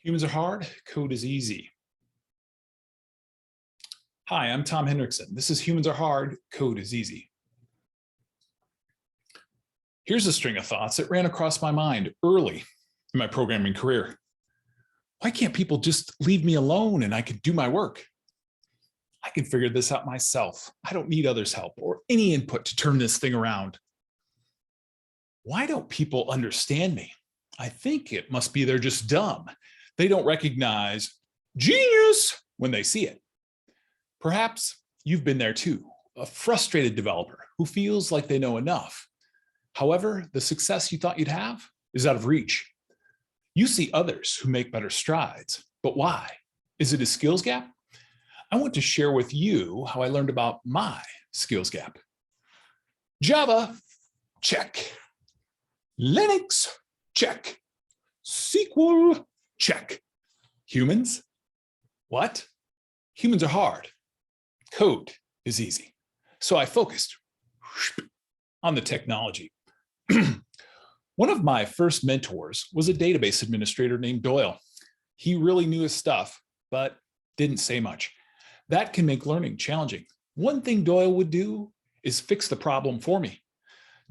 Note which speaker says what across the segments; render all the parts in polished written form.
Speaker 1: Humans are hard, code is easy. Hi, I'm Tom Henricksen. This is Humans Are Hard, Code is Easy. Here's a string of thoughts that ran across my mind early in my programming career. Why can't people just leave me alone and I can do my work? I can figure this out myself. I don't need others' help or any input to turn this thing around. Why don't people understand me? I think it must be they're just dumb. They don't recognize genius when they see it. Perhaps you've been there too, a frustrated developer who feels like they know enough. However, the success you thought you'd have is out of reach. You see others who make better strides, but why? Is it a skills gap? I want to share with you how I learned about my skills gap. Java, check. Linux, check. SQL, check. Humans? What? Humans are hard. Code is easy. So I focused on the technology. One of my first mentors was a database administrator named Doyle. He really knew his stuff, but didn't say much. That can make learning challenging. One thing Doyle would do is fix the problem for me.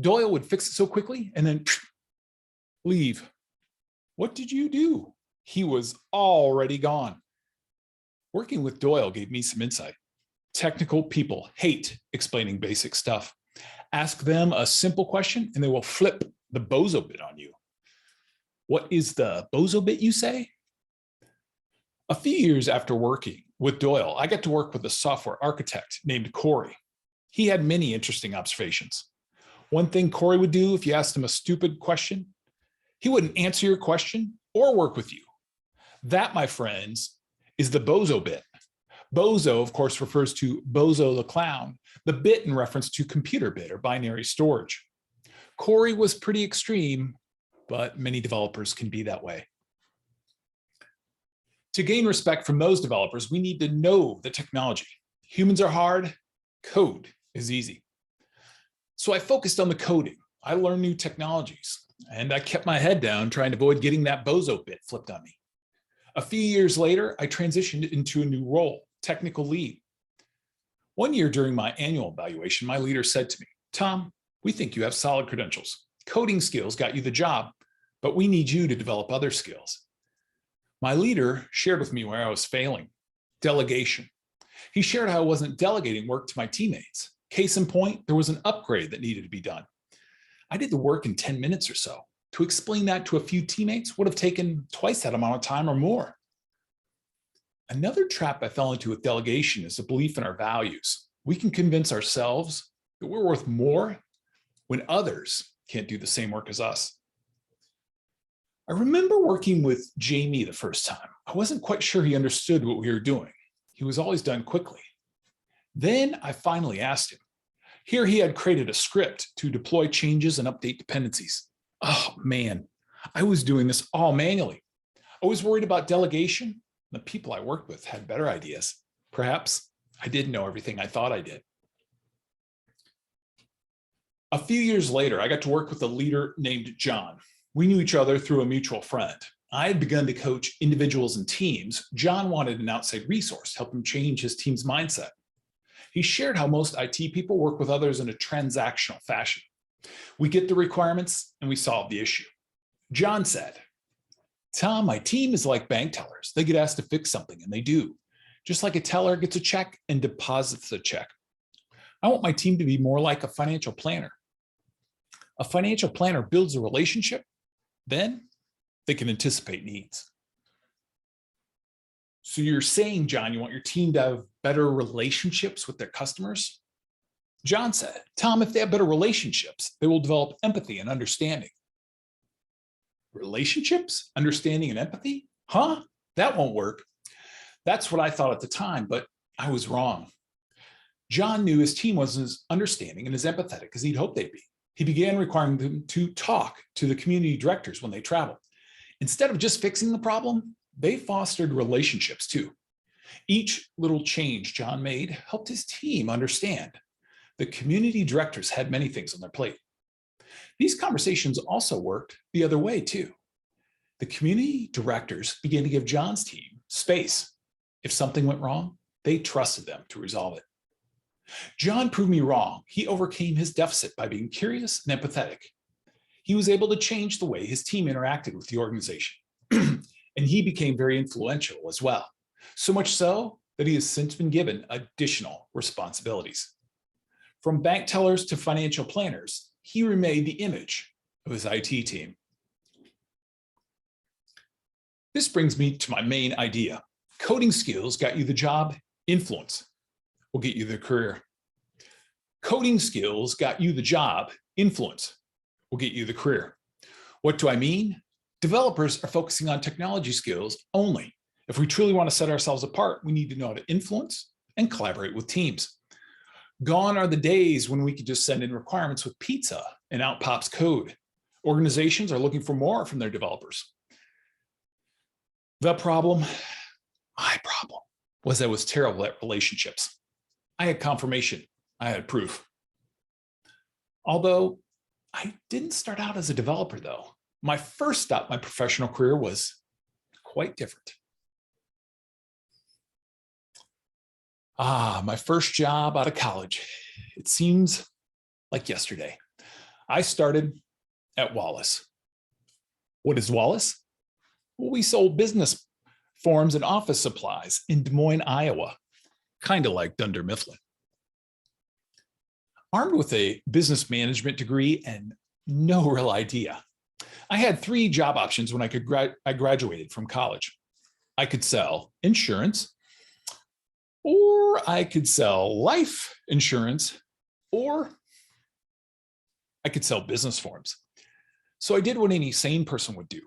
Speaker 1: Doyle would fix it so quickly and then leave. What did you do? He was already gone. Working with Doyle gave me some insight. Technical people hate explaining basic stuff. Ask them a simple question and they will flip the bozo bit on you. What is the bozo bit, you say? A few years after working with Doyle, I got to work with a software architect named Corey. He had many interesting observations. One thing Corey would do if you asked him a stupid question, he wouldn't answer your question or work with you. That, my friends, is the bozo bit. Bozo, of course, refers to Bozo the clown, the bit in reference to computer bit or binary storage. Corey was pretty extreme, but many developers can be that way. To gain respect from those developers, we need to know the technology. Humans are hard, code is easy. So I focused on the coding. I learned new technologies, and I kept my head down trying to avoid getting that bozo bit flipped on me. A few years later, I transitioned into a new role, technical lead. One year during my annual evaluation, my leader said to me, Tom, we think you have solid credentials. Coding skills got you the job, but we need you to develop other skills. My leader shared with me where I was failing, delegation. He shared how I wasn't delegating work to my teammates. Case in point, there was an upgrade that needed to be done. I did the work in 10 minutes or so. To explain that to a few teammates would have taken twice that amount of time or more. Another trap I fell into with delegation is a belief in our values. We can convince ourselves that we're worth more when others can't do the same work as us. I remember working with Jamie the first time. I wasn't quite sure he understood what we were doing. He was always done quickly. Then I finally asked him. Here he had created a script to deploy changes and update dependencies. Oh man, I was doing this all manually. I was worried about delegation. The people I worked with had better ideas. Perhaps I didn't know everything I thought I did. A few years later, I got to work with a leader named John. We knew each other through a mutual friend. I had begun to coach individuals and teams. John wanted an outside resource to help him change his team's mindset. He shared how most IT people work with others in a transactional fashion. We get the requirements and we solve the issue. John said, Tom, my team is like bank tellers. They get asked to fix something and they do. Just like a teller gets a check and deposits the check. I want my team to be more like a financial planner. A financial planner builds a relationship, then they can anticipate needs. So you're saying, John, you want your team to have better relationships with their customers? John said, Tom, if they have better relationships, they will develop empathy and understanding. Relationships, understanding, and empathy? Huh? That won't work. That's what I thought at the time, but I was wrong. John knew his team wasn't as understanding and as empathetic as he'd hoped they'd be. He began requiring them to talk to the community directors when they traveled. Instead of just fixing the problem, they fostered relationships too. Each little change John made helped his team understand. The community directors had many things on their plate. These conversations also worked the other way too. The community directors began to give John's team space. If something went wrong, they trusted them to resolve it. John proved me wrong. He overcame his deficit by being curious and empathetic. He was able to change the way his team interacted with the organization. And he became very influential as well. So much so that he has since been given additional responsibilities. From bank tellers to financial planners, he remade the image of his IT team. This brings me to my main idea. Coding skills got you the job. Influence will get you the career. Coding skills got you the job. Influence will get you the career. What do I mean? Developers are focusing on technology skills only. If we truly want to set ourselves apart, we need to know how to influence and collaborate with teams. Gone are the days when we could just send in requirements with pizza and out pops code. Organizations are looking for more from their developers. The problem, my problem, was I was terrible at relationships. I had confirmation. I had proof. Although I didn't start out as a developer, though. My first stop in my professional career was quite different. My first job out of college. It seems like yesterday. I started at Wallace. What is Wallace? Well, we sold business forms and office supplies in Des Moines, Iowa, kind of like Dunder Mifflin. Armed with a business management degree and no real idea, I had 3 job options when I graduated from college. I could sell insurance, or I could sell life insurance, or I could sell business forms. So I did what any sane person would do.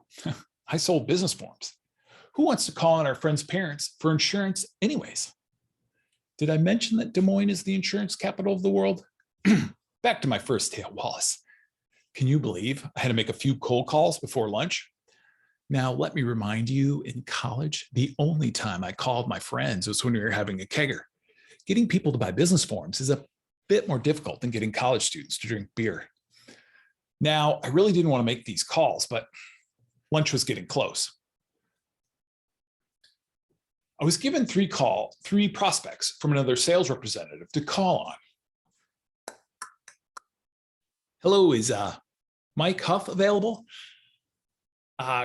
Speaker 1: I sold business forms. Who wants to call on our friends' parents for insurance anyways? Did I mention that Des Moines is the insurance capital of the world? Back to my first day at Wallace. Can you believe I had to make a few cold calls before lunch? Now, let me remind you, in college, the only time I called my friends was when we were having a kegger. Getting people to buy business forms is a bit more difficult than getting college students to drink beer. Now, I really didn't want to make these calls, but lunch was getting close. I was given 3 prospects from another sales representative to call on. Hello, is Mike Huff available?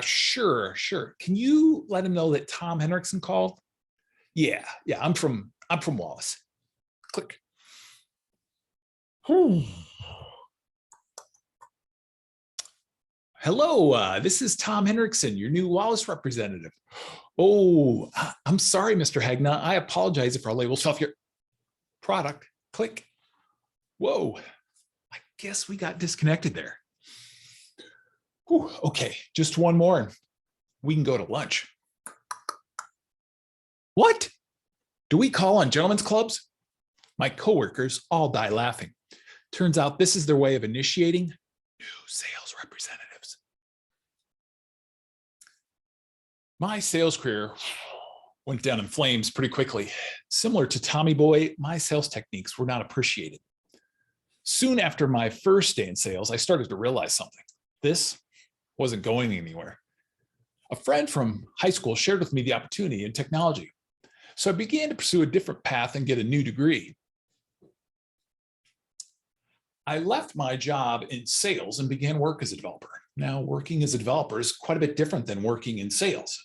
Speaker 1: Sure. Can you let him know that Tom Henricksen called? Yeah, I'm from Wallace. Click. Hello, this is Tom Henricksen, your new Wallace representative. Oh, I'm sorry, Mr. Hagna. I apologize if our labels off your product. Click. Whoa, I guess we got disconnected there. Whew, okay, just one more and we can go to lunch. What? Do we call on gentlemen's clubs? My coworkers all die laughing. Turns out this is their way of initiating new sales representatives. My sales career went down in flames pretty quickly. Similar to Tommy Boy, my sales techniques were not appreciated. Soon after my first day in sales, I started to realize something. This wasn't going anywhere. A friend from high school shared with me the opportunity in technology. So I began to pursue a different path and get a new degree. I left my job in sales and began work as a developer. Now, working as a developer is quite a bit different than working in sales.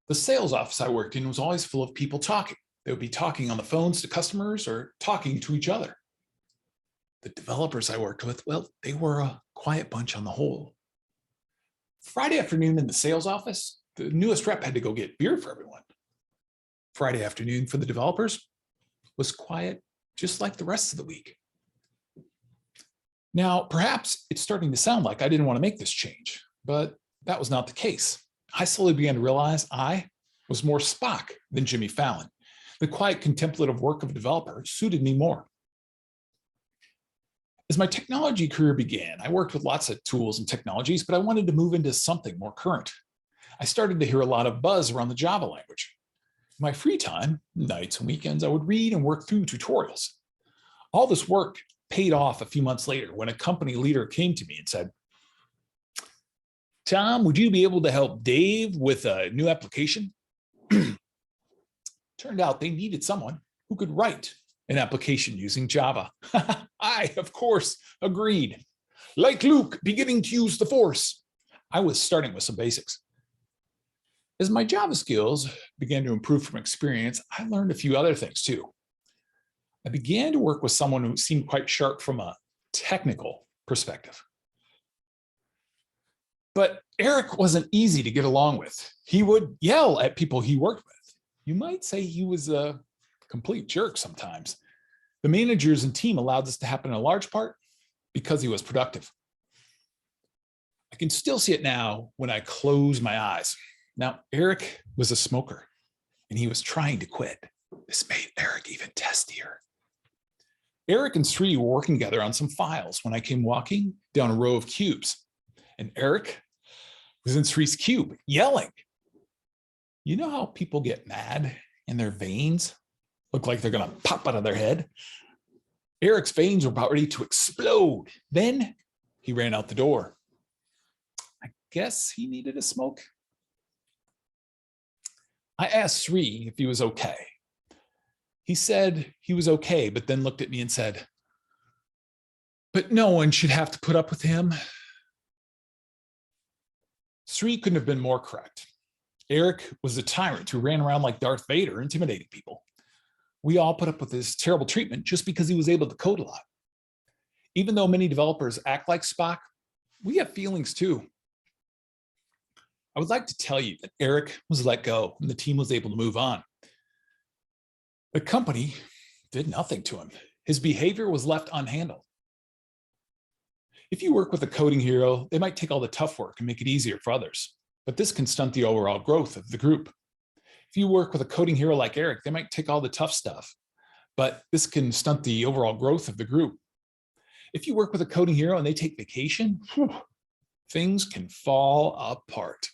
Speaker 1: The sales office I worked in was always full of people talking. They would be talking on the phones to customers or talking to each other. The developers I worked with, well, they were a quiet bunch on the whole. Friday afternoon in the sales office, the newest rep had to go get beer for everyone. Friday afternoon for the developers was quiet, just like the rest of the week. Now, perhaps it's starting to sound like I didn't want to make this change, but that was not the case. I slowly began to realize I was more Spock than Jimmy Fallon. The quiet, contemplative work of a developer suited me more. As my technology career began, I worked with lots of tools and technologies, but I wanted to move into something more current. I started to hear a lot of buzz around the Java language. In my free time, nights and weekends, I would read and work through tutorials. All this work paid off a few months later when a company leader came to me and said, Tom, would you be able to help Dave with a new application? Turned out they needed someone who could write an application using Java. I, of course, agreed. Like Luke beginning to use the Force, I was starting with some basics. As my Java skills began to improve from experience, I learned a few other things too. I began to work with someone who seemed quite sharp from a technical perspective. But Eric wasn't easy to get along with. He would yell at people he worked with. You might say he was a complete jerk sometimes. The managers and team allowed this to happen in a large part because he was productive. I can still see it now when I close my eyes. Now, Eric was a smoker and he was trying to quit. This made Eric even testier. Eric and Sri were working together on some files when I came walking down a row of cubes. And Eric was in Sri's cube, yelling. You know how people get mad and their veins look like they're going to pop out of their head? Eric's veins were about ready to explode. Then he ran out the door. I guess he needed a smoke. I asked Sri if he was okay. He said he was okay, but then looked at me and said, but no one should have to put up with him. Sri couldn't have been more correct. Eric was a tyrant who ran around like Darth Vader, intimidating people. We all put up with his terrible treatment just because he was able to code a lot. Even though many developers act like Spock, we have feelings too. I would like to tell you that Eric was let go and the team was able to move on. The company did nothing to him. His behavior was left unhandled. If you work with a coding hero, they might take all the tough work and make it easier for others, but this can stunt the overall growth of the group. If you work with a coding hero like Eric, they might take all the tough stuff, but this can stunt the overall growth of the group. If you work with a coding hero and they take vacation, things can fall apart.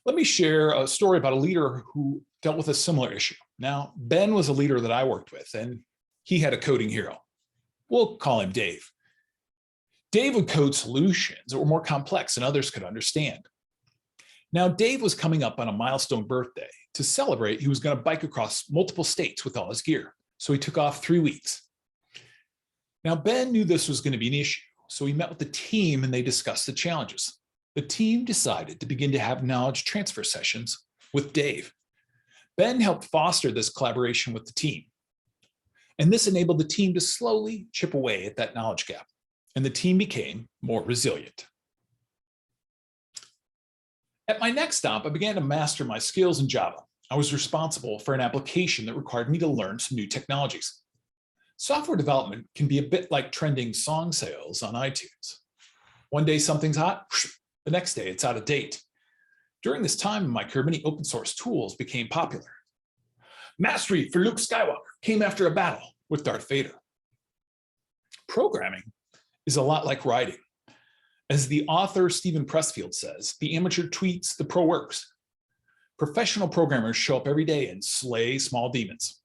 Speaker 1: Let me share a story about a leader who dealt with a similar issue. Now, Ben was a leader that I worked with, and he had a coding hero. We'll call him Dave. Dave would code solutions that were more complex than others could understand. Now, Dave was coming up on a milestone birthday. To celebrate, he was going to bike across multiple states with all his gear. So he took off 3 weeks. Now, Ben knew this was going to be an issue, so he met with the team and they discussed the challenges. The team decided to begin to have knowledge transfer sessions with Dave. Ben helped foster this collaboration with the team. And this enabled the team to slowly chip away at that knowledge gap. And the team became more resilient. At my next stop, I began to master my skills in Java. I was responsible for an application that required me to learn some new technologies. Software development can be a bit like trending song sales on iTunes. One day something's hot, the next day it's out of date. During this time in my career, many open source tools became popular. Mastery for Luke Skywalker came after a battle with Darth Vader. Programming is a lot like writing. As the author Stephen Pressfield says, the amateur tweets, the pro works. Professional programmers show up every day and slay small demons.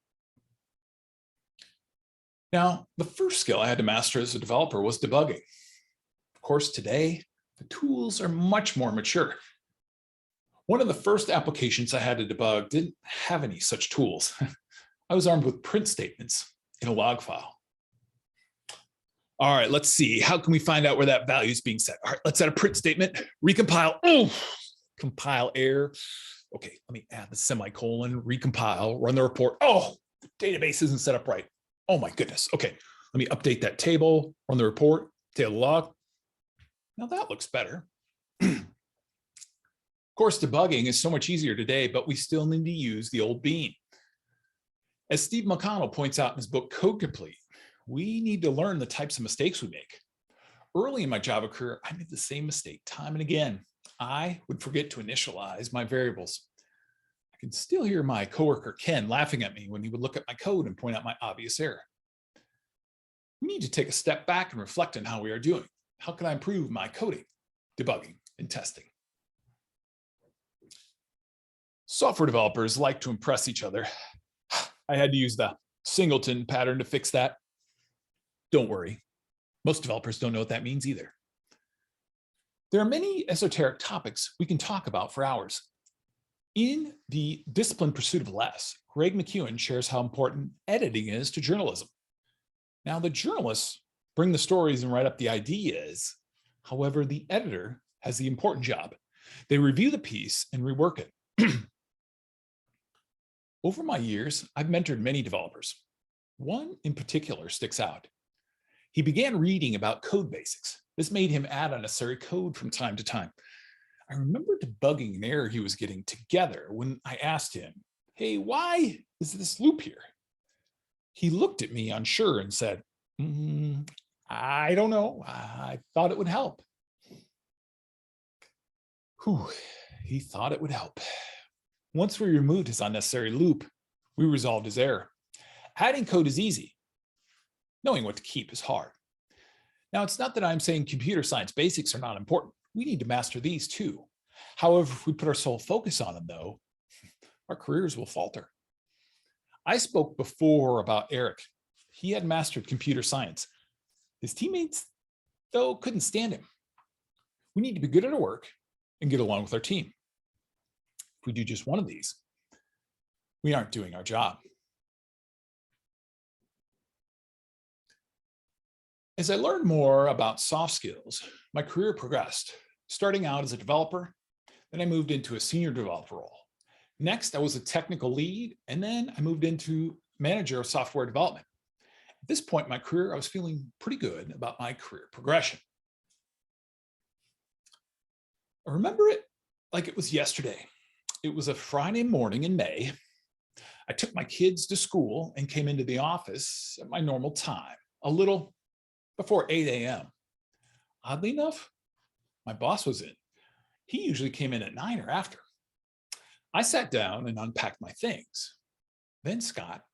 Speaker 1: Now, the first skill I had to master as a developer was debugging. Of course, today, the tools are much more mature. One of the first applications I had to debug didn't have any such tools. I was armed with print statements in a log file. All right, let's see. How can we find out where that value is being set? All right, let's add a print statement, recompile. Oh, compile error. Okay, let me add the semicolon, recompile, run the report. Oh, the database isn't set up right. Oh my goodness. Okay, let me update that table, run the report, table log. Now that looks better. Of course, debugging is so much easier today, but we still need to use the old bean. As Steve McConnell points out in his book, Code Complete, we need to learn the types of mistakes we make. Early in my Java career, I made the same mistake time and again. I would forget to initialize my variables. I can still hear my coworker, Ken, laughing at me when he would look at my code and point out my obvious error. We need to take a step back and reflect on how we are doing. How can I improve my coding, debugging, and testing? Software developers like to impress each other. I had to use the singleton pattern to fix that. Don't worry, most developers don't know what that means either. There are many esoteric topics we can talk about for hours. In The Disciplined Pursuit of Less, Greg McKeown shares how important editing is to journalism. Now, the journalists bring the stories and write up the ideas. However, the editor has the important job. They review the piece and rework it. Over my years, I've mentored many developers. One in particular sticks out. He began reading about code basics. This made him add unnecessary code from time to time. I remember debugging an error he was getting together when I asked him, "Hey, why is this loop here?" He looked at me unsure and said, "I don't know. I thought it would help." Whew, he thought it would help. Once we removed his unnecessary loop, we resolved his error. Adding code is easy. Knowing what to keep is hard. Now, it's not that I'm saying computer science basics are not important. We need to master these too. However, if we put our sole focus on them, though, our careers will falter. I spoke before about Eric. He had mastered computer science. His teammates, though, couldn't stand him. We need to be good at our work and get along with our team. If we do just one of these, we aren't doing our job. As I learned more about soft skills, my career progressed, starting out as a developer. Then I moved into a senior developer role. Next, I was a technical lead, and then I moved into manager of software development. At this point in my career, I was feeling pretty good about my career progression. I remember it like it was yesterday. It was a Friday morning in May. I took my kids to school and came into the office at my normal time, a little before 8 a.m. Oddly enough, my boss was in. He usually came in at 9 or after. I sat down and unpacked my things. Then Scott,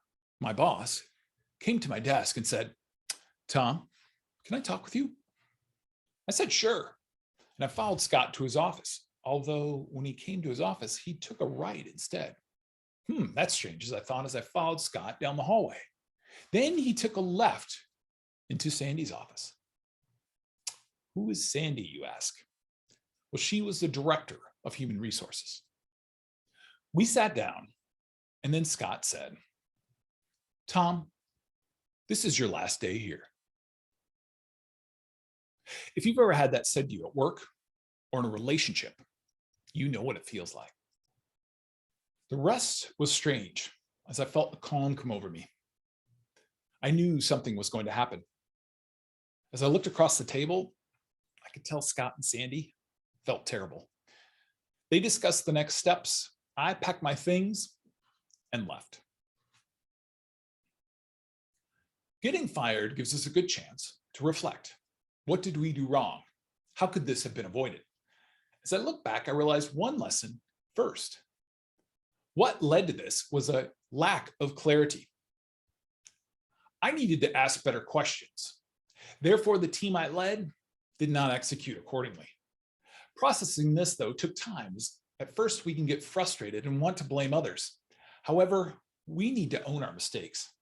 Speaker 1: my boss, came to my desk and said, "Tom, can I talk with you?" I said, "Sure." And I followed Scott to his office. Although when he came to his office, he took a right instead. That's strange, as I thought as I followed Scott down the hallway. Then he took a left into Sandy's office. Who is Sandy, you ask? Well, she was the director of human resources. We sat down, and then Scott said, "Tom, this is your last day here." If you've ever had that said to you at work or in a relationship, you know what it feels like. The rest was strange as I felt the calm come over me. I knew something was going to happen. As I looked across the table, I could tell Scott and Sandy felt terrible. They discussed the next steps. I packed my things and left. Getting fired gives us a good chance to reflect. What did we do wrong? How could this have been avoided? As I look back, I realized one lesson first. What led to this was a lack of clarity. I needed to ask better questions. Therefore, the team I led did not execute accordingly. Processing this, though, took time. At first, we can get frustrated and want to blame others. However, we need to own our mistakes.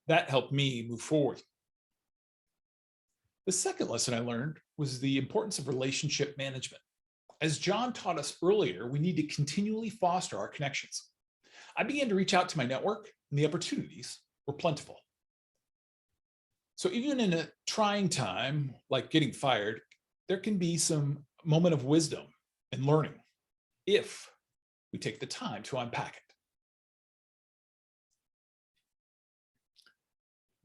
Speaker 1: That helped me move forward. The second lesson I learned was the importance of relationship management. As John taught us earlier, we need to continually foster our connections. I began to reach out to my network, and the opportunities were plentiful. So even in a trying time, like getting fired, there can be some moment of wisdom and learning if we take the time to unpack it.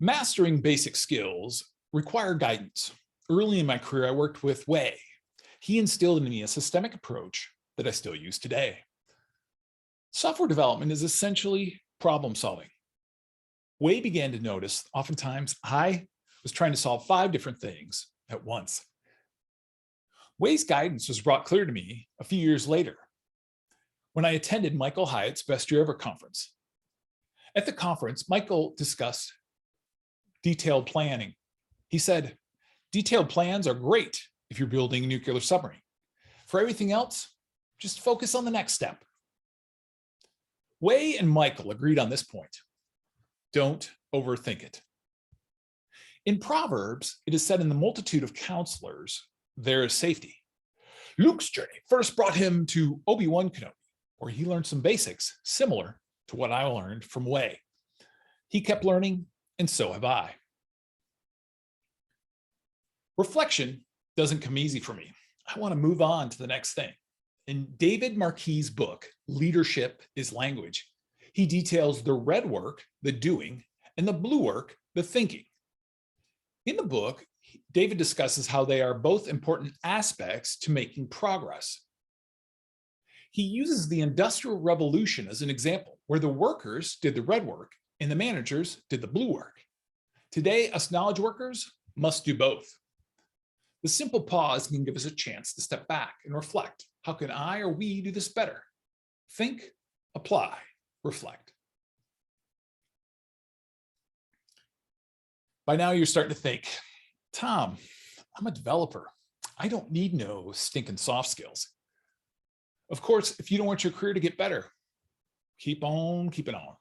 Speaker 1: Mastering basic skills require guidance. Early in my career, I worked with Wei. He instilled in me a systemic approach that I still use today. Software development is essentially problem solving. Wei began to notice oftentimes I was trying to solve 5 different things at once. Wei's guidance was brought clear to me a few years later when I attended Michael Hyatt's Best Year Ever conference. At the conference, Michael discussed detailed planning. He said, "Detailed plans are great if you're building a nuclear submarine. For everything else, just focus on the next step." Wei and Michael agreed on this point. Don't overthink it. In Proverbs, it is said, "In the multitude of counselors, there is safety, Luke's journey first brought him to Obi-Wan Kenobi, where he learned some basics similar to what I learned from Wei. He kept learning, and so have I. Reflection doesn't come easy for me. I want to move on to the next thing. In David Marquis' book, Leadership is Language, he details the red work, the doing, and the blue work, the thinking. In the book, David discusses how they are both important aspects to making progress. He uses the Industrial Revolution as an example, where the workers did the red work and the managers did the blue work. Today, us knowledge workers must do both. The simple pause can give us a chance to step back and reflect. How can I or we do this better? Think, apply, reflect. By now, you're starting to think, Tom, I'm a developer. I don't need no stinking soft skills. Of course, if you don't want your career to get better, keep on keeping on.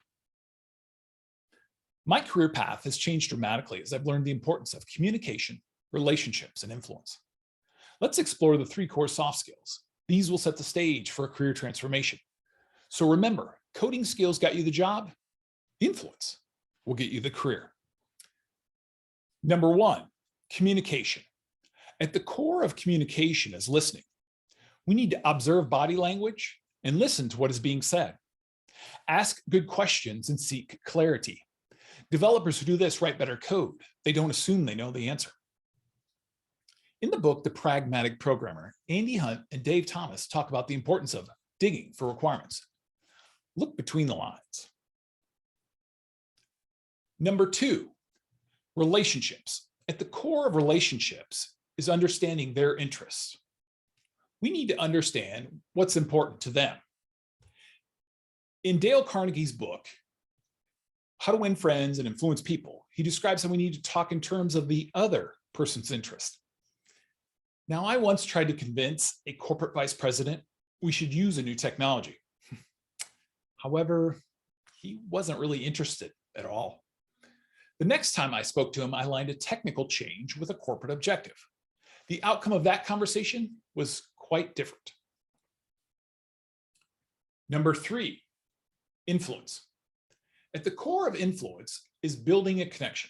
Speaker 1: My career path has changed dramatically as I've learned the importance of communication, relationships, and influence. Let's explore the 3 core soft skills. These will set the stage for a career transformation. So remember, coding skills got you the job. Influence will get you the career. Number 1, communication. At the core of communication is listening. We need to observe body language and listen to what is being said. Ask good questions and seek clarity. Developers who do this write better code. They don't assume they know the answer. In the book, The Pragmatic Programmer, Andy Hunt and Dave Thomas talk about the importance of digging for requirements. Look between the lines. Number 2, relationships. At the core of relationships is understanding their interests. We need to understand what's important to them. In Dale Carnegie's book, How to Win Friends and Influence People, he describes how we need to talk in terms of the other person's interest. Now, I once tried to convince a corporate vice president we should use a new technology. However, he wasn't really interested at all. The next time I spoke to him, I aligned a technical change with a corporate objective. The outcome of that conversation was quite different. Number 3, influence. At the core of influence is building a connection.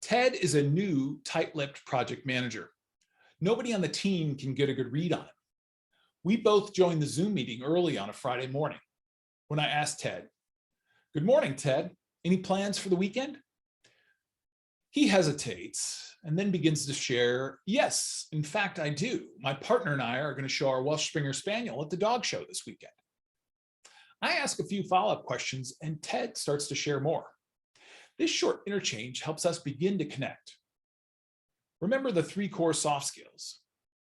Speaker 1: Ted is a new tight-lipped project manager. Nobody on the team can get a good read on him. We both joined the Zoom meeting early on a Friday morning. When I asked Ted, "Good morning, Ted. Any plans for the weekend?" He hesitates and then begins to share, "Yes, in fact, I do. My partner and I are going to show our Welsh Springer Spaniel at the dog show this weekend." I ask a few follow-up questions and Ted starts to share more. This short interchange helps us begin to connect. Remember the 3 core soft skills.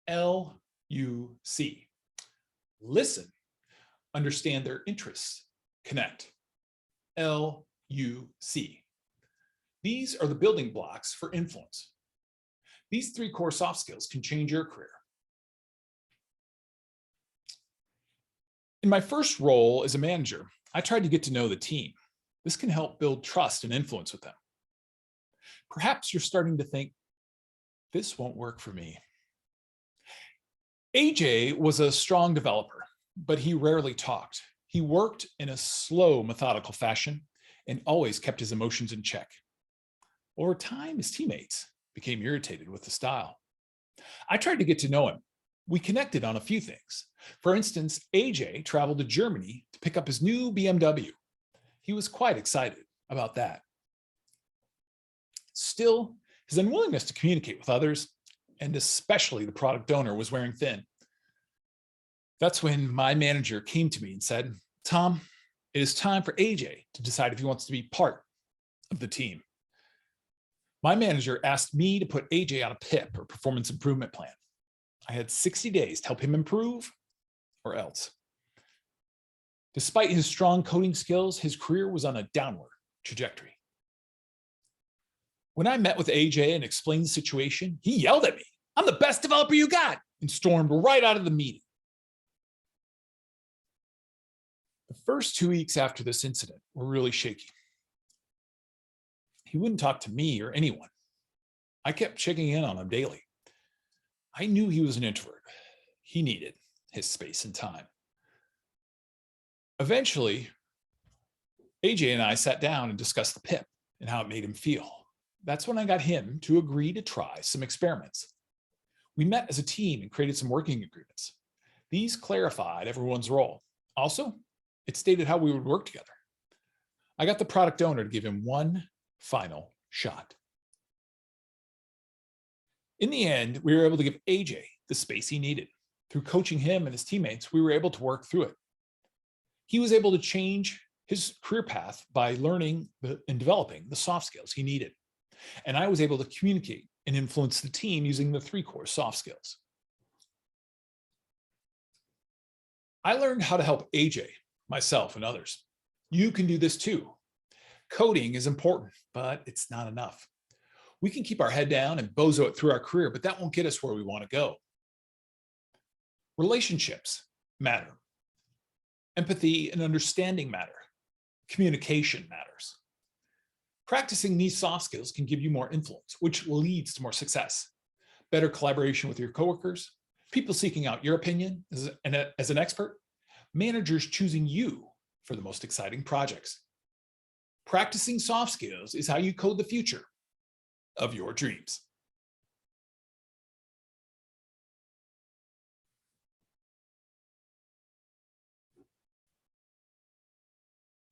Speaker 1: LUC. Listen, understand their interests, connect. LUC. These are the building blocks for influence. These 3 core soft skills can change your career. In my first role as a manager, I tried to get to know the team. This can help build trust and influence with them. Perhaps you're starting to think, this won't work for me. AJ was a strong developer, but he rarely talked. He worked in a slow, methodical fashion and always kept his emotions in check. Over time, his teammates became irritated with the style. I tried to get to know him. We connected on a few things. For instance, AJ traveled to Germany to pick up his new BMW. He was quite excited about that. Still, his unwillingness to communicate with others, and especially the product owner, was wearing thin. That's when my manager came to me and said, "Tom, it is time for AJ to decide if he wants to be part of the team." My manager asked me to put AJ on a PIP, or performance improvement plan. I had 60 days to help him improve or else. Despite his strong coding skills, his career was on a downward trajectory. When I met with AJ and explained the situation, he yelled at me, "I'm the best developer you got," and stormed right out of the meeting. The first 2 weeks after this incident were really shaky. He wouldn't talk to me or anyone. I kept checking in on him daily. I knew he was an introvert. He needed his space and time. Eventually, AJ and I sat down and discussed the PIP and how it made him feel. That's when I got him to agree to try some experiments. We met as a team and created some working agreements. These clarified everyone's role. Also, it stated how we would work together. I got the product owner to give him one final shot. In the end, we were able to give AJ the space he needed. Through coaching him and his teammates, we were able to work through it. He was able to change his career path by learning and developing the soft skills he needed. And I was able to communicate and influence the team using the 3 core soft skills. I learned how to help AJ, myself, and others. You can do this too. Coding is important, but it's not enough. We can keep our head down and bozo it through our career, but that won't get us where we want to go. Relationships matter. Empathy and understanding matter. Communication matters. Practicing these soft skills can give you more influence, which leads to more success. Better collaboration with your coworkers, people seeking out your opinion as an expert, managers choosing you for the most exciting projects. Practicing soft skills is how you code the future of your dreams.